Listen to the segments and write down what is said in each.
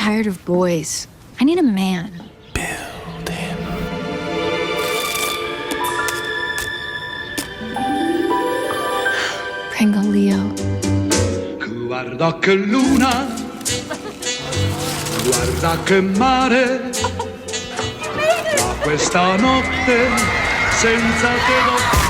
tired of boys. I need a man. Build him. Pringle Leo. Guarda che luna, guarda che mare, ma questa notte senza te non...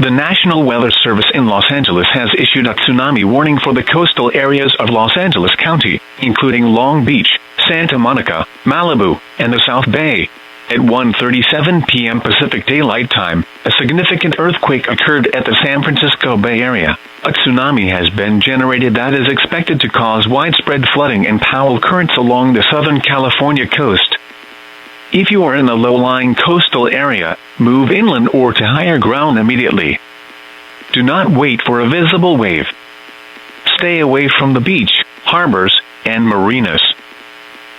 The National Weather Service in Los Angeles has issued a tsunami warning for the coastal areas of Los Angeles County, including Long Beach, Santa Monica, Malibu, and the South Bay. At 1:37 p.m. Pacific Daylight Time, a significant earthquake occurred at the San Francisco Bay Area. A tsunami has been generated that is expected to cause widespread flooding and powerful currents along the Southern California coast. If you are in a low-lying coastal area, move inland or to higher ground immediately. Do not wait for a visible wave. Stay away from the beach, harbors, and marinas.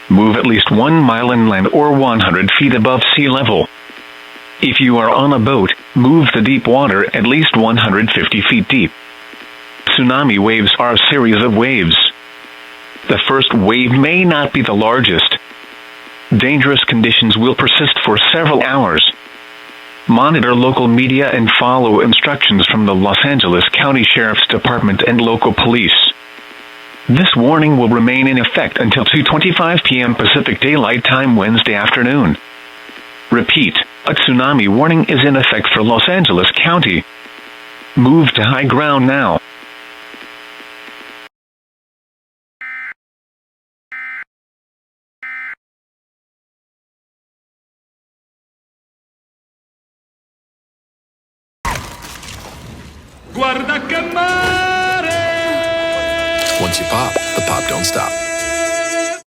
Move at least 1 mile inland or 100 feet above sea level. If you are on a boat, move to deep water at least 150 feet deep. Tsunami waves are a series of waves. The first wave may not be the largest. Dangerous conditions will persist for several hours. Monitor local media and follow instructions from the Los Angeles County Sheriff's Department and local police. This warning will remain in effect until 2:25 p.m. Pacific Daylight Time Wednesday afternoon. Repeat, a tsunami warning is in effect for Los Angeles County. Move to high ground now. Guarda che mare! Once you pop, the pop don't stop.